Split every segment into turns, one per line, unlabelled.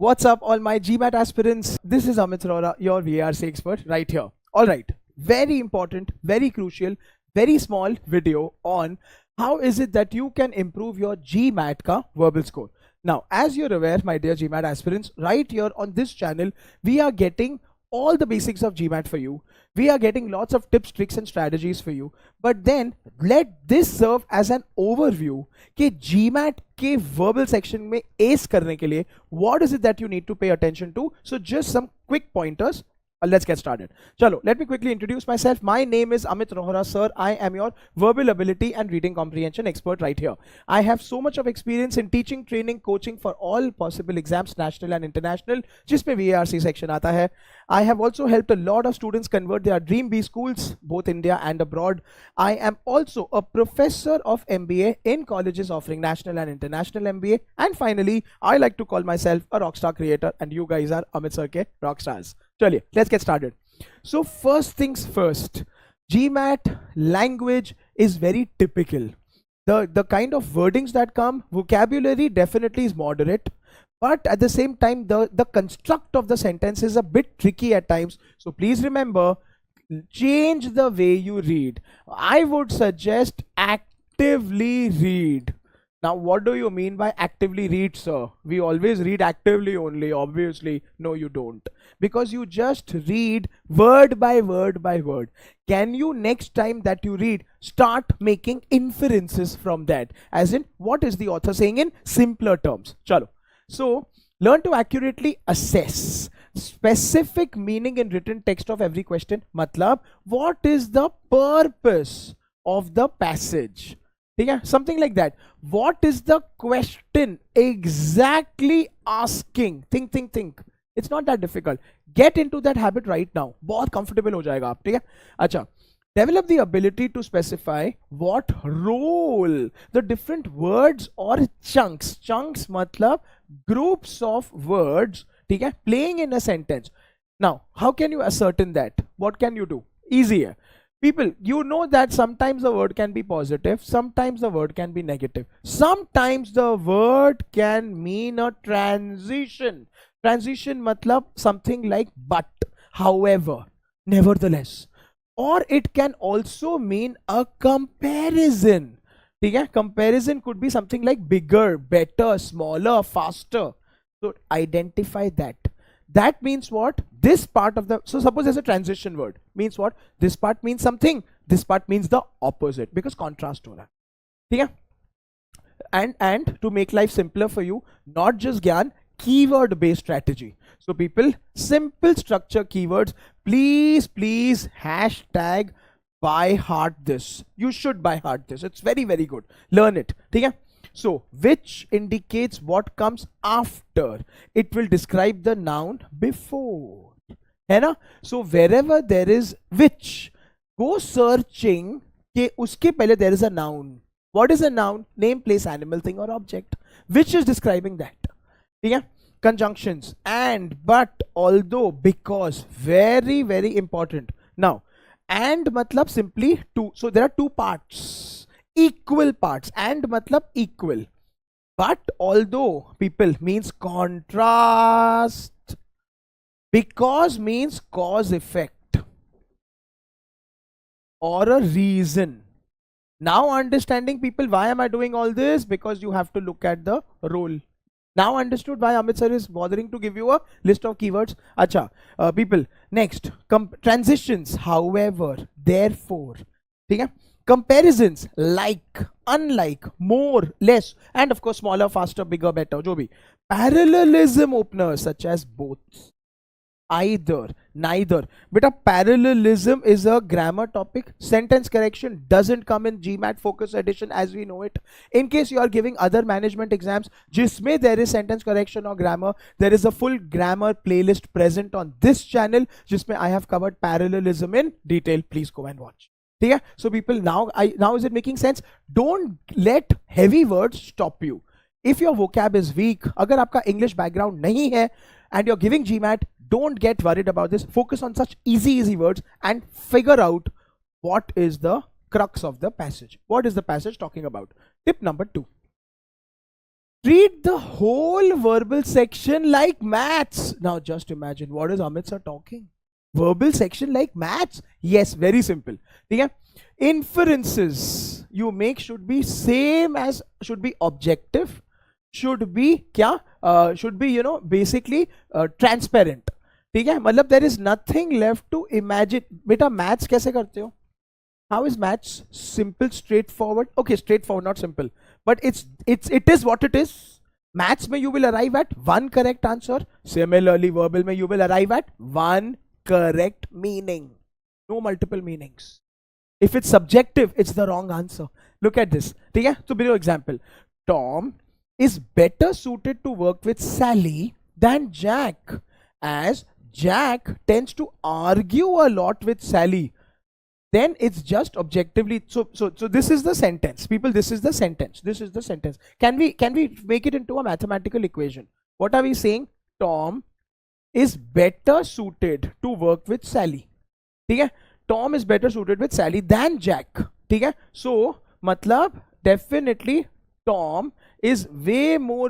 What's up, all my GMAT aspirants? This is Amit Arora, your VRC expert, right here. All right, very important, very crucial, very small video on how is it that you can improve your GMAT ka verbal score. Now, as you're aware, my dear GMAT aspirants, right here on this channel, we are getting all the basics of GMAT for you. We are getting lots of tips, tricks and strategies for you. But then let this serve as an overview कि GMAT के verbal section में ace करने के लिए what is it that you need to pay attention to. So just some quick pointers. Let's get started. Chalo, let me quickly introduce myself. My name is Amit Rohra, sir. I am your verbal ability and reading comprehension expert right here. I have so much of experience in teaching, training, coaching for all possible exams, national and international, जिसमें VARC section आता है. I have also helped a lot of students convert their dream B schools, both India and abroad. I am also a professor of MBA in colleges offering national and international MBA. And finally, I like to call myself a rockstar creator, and you guys are Amit sir ke rockstars. Chaliye, let's get started. So first things first, GMAT language is very typical. The kind of wordings that come, vocabulary definitely is moderate, but at the same time, the construct of the sentence is a bit tricky at times. So please remember, change the way you read. I would suggest actively read. Now, what do you mean by actively read, sir? We always read actively only, obviously. No, you don't. Because you just read word by word by word. Can you, next time that you read, start making inferences from that? As in, what is the author saying in simpler terms? Chalo. So, learn to accurately assess specific meaning in written text of every question. Matlab, what is the purpose of the passage? Yeah, something like that. What is the question exactly asking? Think. It's not that difficult. Get into that habit right now. बहुत comfortable हो जाएगा आप, ठीक है? अच्छा. Develop the ability to specify what role the different words or chunks. Chunks matlab groups of words, ठीक है? Playing in a sentence. Now, how can you ascertain that? What can you do? Easier. People, you know that sometimes the word can be positive, sometimes the word can be negative. Sometimes the word can mean a transition. Transition matlab something like but, however, nevertheless. Or it can also mean a comparison. Okay? Comparison could be something like bigger, better, smaller, faster. So identify that. That means what? This part of the, so suppose there's a transition word, means what? This part means something, this part means the opposite, because contrast ho raha hai. Okay? And to make life simpler for you, not just gyan, keyword based strategy. So people, simple structure keywords. Please hashtag by heart this. You should by heart this. It's very good. Learn it. Okay? So, which indicates what comes after. It will describe the noun before. है ना? So, wherever there is which, go searching कि उसके पहले there is a noun. What is a noun? Name, place, animal, thing or object. Which is describing that. ठीक है? Conjunctions. And, but, although, because. Very important. Now, and matlab simply two. So, there are two parts. Equal parts. And matlab equal. But although, people, means contrast. Because means cause effect or a reason. Now understanding, people, why am I doing all this? Because you have to look at the role. Now understood why Amit sir is bothering to give you a list of keywords. Acha, people, next, transitions, however, therefore. Okay? Comparisons, like, unlike, more, less, and of course smaller, faster, bigger, better, jo bhi. Parallelism openers such as both, either, neither. But a parallelism is a grammar topic. Sentence correction doesn't come in GMAT Focus Edition as we know it. In case you are giving other management exams, jisme there is sentence correction or grammar, there is a full grammar playlist present on this channel, jisme I have covered parallelism in detail. Please go and watch. Yeah? So people, now is it making sense? Don't let heavy words stop you. If your vocab is weak, agar aapka English background nahi hai, and you're giving GMAT, don't get worried about this. Focus on such easy words and figure out what is the crux of the passage. What is the passage talking about? Tip number 2. Treat the whole verbal section like maths. Now just imagine, what is Amit sir talking? Verbal section like maths? Yes, very simple. ठीक है? Inferences you make should be same as, should be objective, should be क्या? Should be, you know, basically transparent. ठीक है? मतलब there is nothing left to imagine. बेटा maths कैसे करते हो? How is maths simple, straightforward? Okay, straightforward, not simple, but it is what it is. Maths mein you will arrive at one correct answer. Similarly, verbal mein you will arrive at one correct meaning. No multiple meanings. If it's subjective, it's the wrong answer. Look at this. ठीक है? So, below example. Tom is better suited to work with Sally than Jack, as Jack tends to argue a lot with Sally. Then it's just objectively, so this is the sentence, people. This is the sentence. Can we make it into a mathematical equation? What are we saying? Tom is better suited to work with Sally. ठीक है? Tom is better suited with Sally than Jack. ठीक है? So मतलब definitely Tom is way more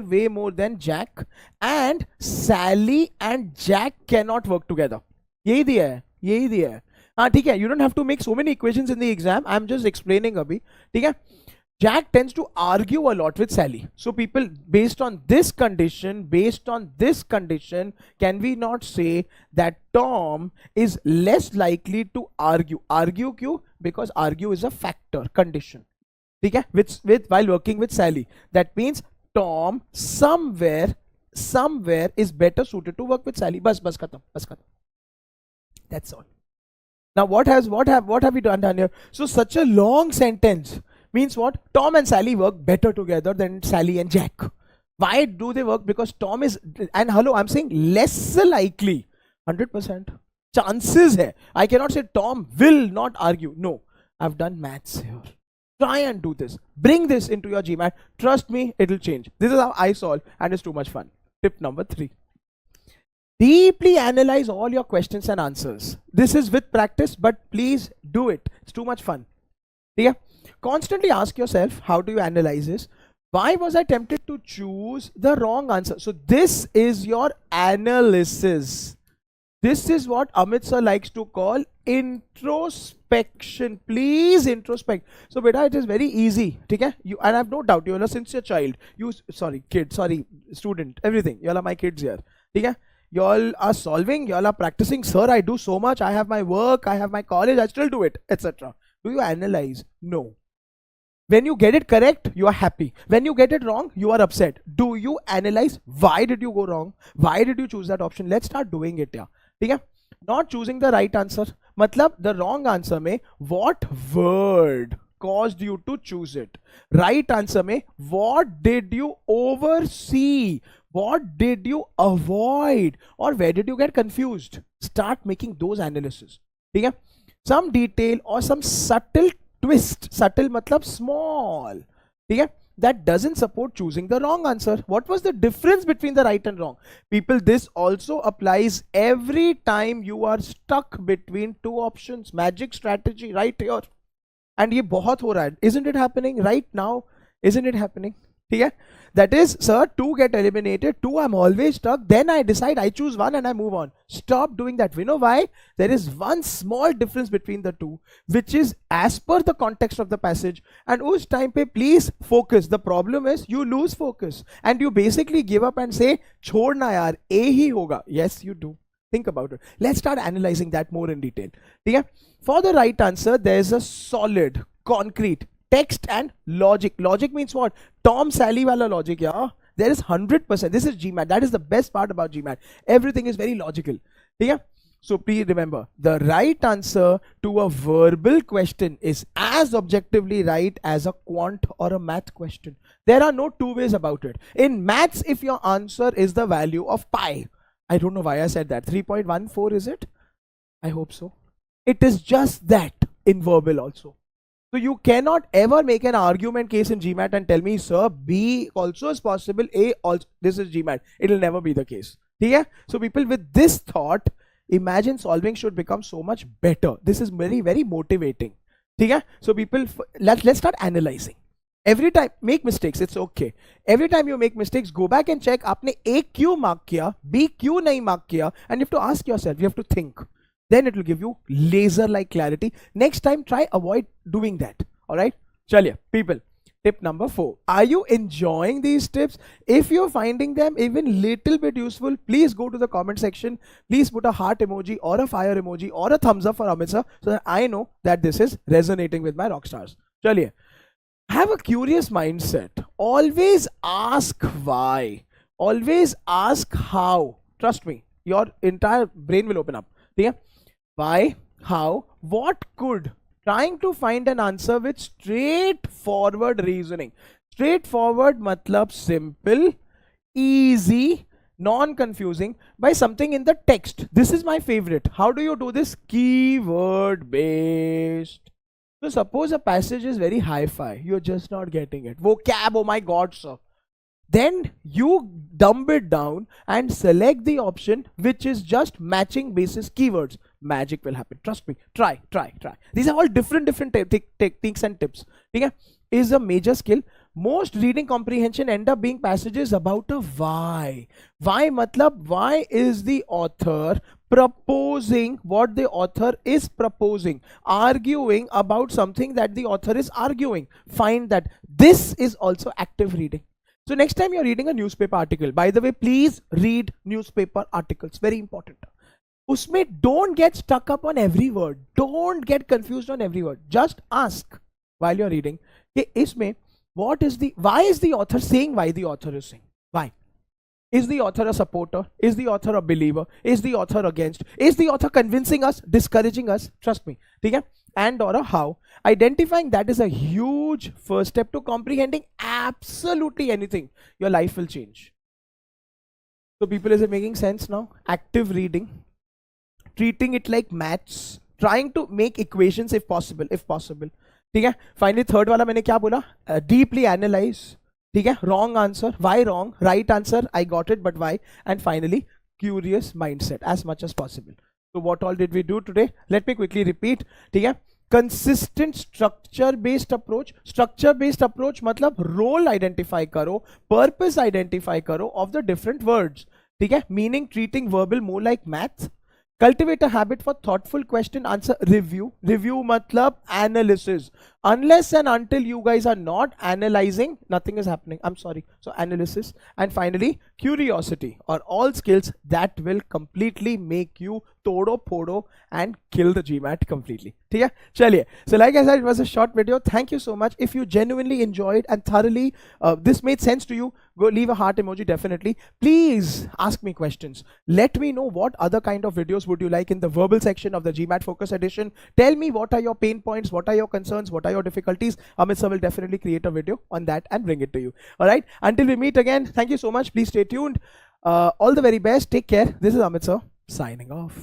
than Jack, and Sally and Jack cannot work together. यही दिया है. हाँ ठीक है, you don't have to make so many equations in the exam. I'm just explaining अभी. ठीक है? Jack tends to argue a lot with Sally. So people, based on this condition, can we not say that Tom is less likely to argue? Argue क्यों? Because argue is a factor, condition. ठीक है? With while working with Sally. That means Tom somewhere is better suited to work with Sally. बस खत्म. That's all. Now what have we done here? So such a long sentence means what? Tom and Sally work better together than Sally and Jack. Why do they work? Because Tom is, and hello, I'm saying less likely. 100% chances hai. I cannot say Tom will not argue. No, I've done maths here. Try and do this. Bring this into your GMAT. Trust me, it'll change. This is how I solve, and it's too much fun. Tip number 3. Deeply analyze all your questions and answers. This is with practice, but please do it. It's too much fun. Yeah? Constantly ask yourself, how do you analyze this? Why was I tempted to choose the wrong answer? So this is your analysis. This is what Amit sir likes to call introspection. Please introspect. So beta, it is very easy. Okay? And I have no doubt, you are a sincere child. Student, everything. You all are my kids here. Okay? You all are solving, you all are practicing. Sir, I do so much. I have my work, I have my college, I still do it, etc. Do you analyze? No. When you get it correct, you are happy. When you get it wrong, you are upset. Do you analyze? Why did you go wrong? Why did you choose that option? Let's start doing it. Yeah. Not choosing the right answer. Matlab, the wrong answer mein, what word caused you to choose it? Right answer mein, what did you oversee? What did you avoid, or where did you get confused? Start making those analysis. Okay? Some detail or some subtle twist, subtle matlab small, okay, that doesn't support choosing the wrong answer. What was the difference between the right and wrong? People, this also applies every time you are stuck between two options. Magic strategy right here. And ये बहुत हो रहा है. Isn't it happening right now? Isn't it happening? Okay? That is, sir, 2 get eliminated, 2 I'm always stuck, then I decide, I choose 1 and I move on. Stop doing that. You know why? There is one small difference between the two, which is as per the context of the passage, and us time pe please focus. The problem is you lose focus and you basically give up and say, chhodna yaar, A hi hoga. Yes, you do. Think about it. Let's start analyzing that more in detail. Okay? For the right answer, there is a solid, concrete text and logic. Logic means what? Tom Sally wala logic, yeah. There is 100%. This is GMAT. That is the best part about GMAT. Everything is very logical. Yeah. So please remember, the right answer to a verbal question is as objectively right as a quant or a math question. There are no two ways about it. In maths, if your answer is the value of pi, I don't know why I said that. 3.14 is it? I hope so. It is just that in verbal also. So you cannot ever make an argument case in GMAT and tell me, sir, B also is possible, A also. This is GMAT. It will never be the case. Yeah? So people, with this thought, imagine solving should become so much better. This is very, very motivating. Yeah? So people, let's start analyzing. Every time make mistakes, it's okay. Every time you make mistakes, go back and check आपने A क्यों mark किया, B क्यों नहीं mark किया, and you have to ask yourself, you have to think. Then it will give you laser like clarity. Next time try avoid doing that. All right, chaliye people, tip number 4. Are you enjoying these tips? If you're finding them even little bit useful, please go to the comment section. Please put a heart emoji or a fire emoji or a thumbs up for Amit sir, so that I know that this is resonating with my rock stars. Chaliye, have a curious mindset. Always ask why. Always ask how. Trust me, your entire brain will open up. Yeah? Why, how, what could. Trying to find an answer with straightforward reasoning. Straightforward matlab simple, easy, non-confusing, by something in the text. This is my favorite. How do you do this? Keyword based. So suppose a passage is very hi-fi, you're just not getting it. Vocab, oh my god sir. Then you dumb it down and select the option which is just matching basis keywords. Magic will happen. Trust me. Try. These are all different techniques and tips. Okay? Is a major skill. Most reading comprehension end up being passages about a why. Why matlab, why is the author proposing what the author is proposing, arguing about something that the author is arguing. Find that. This is also active reading. So next time you're reading a newspaper article, by the way, please read newspaper articles. Very important. Usme don't get stuck up on every word. Don't get confused on every word. Just ask while you're reading. Hey, isme, why is the author saying why the author is saying? Why? Is the author a supporter? Is the author a believer? Is the author against? Is the author convincing us, discouraging us? Trust me. Okay? And or a how. Identifying that is a huge first step to comprehending absolutely anything. Your life will change. So people, is it making sense now? Active reading. Treating it like maths. Trying to make equations if possible. ठीक है. Finally third वाला मैंने क्या बोला? Deeply analyze. ठीक है. Wrong answer. Why wrong? Right answer. I got it, but why? And finally curious mindset as much as possible. So what all did we do today? Let me quickly repeat. ठीक है. Consistent structure based approach. Structure based approach मतलब role identify करो, purpose identify करो of the different words. ठीक है. Meaning treating verbal more like maths. Cultivate a habit for thoughtful question answer review. Review matlab analysis. Unless and until you guys are not analyzing, nothing is happening. I'm sorry. So analysis. And finally curiosity, or all skills that will completely make you todo podo and kill the GMAT completely. Okay? Chaliye. So like I said, it was a short video. Thank you so much. If you genuinely enjoyed and thoroughly this made sense to you, go leave a heart emoji definitely. Please ask me questions. Let me know what other kind of videos would you like in the verbal section of the GMAT Focus Edition. Tell me what are your pain points, what are your concerns, what are your difficulties. Amit sir will definitely create a video on that and bring it to you. All right. Until we meet again, thank you so much. Please stay tuned. All the very best. Take care. This is Amit sir signing off.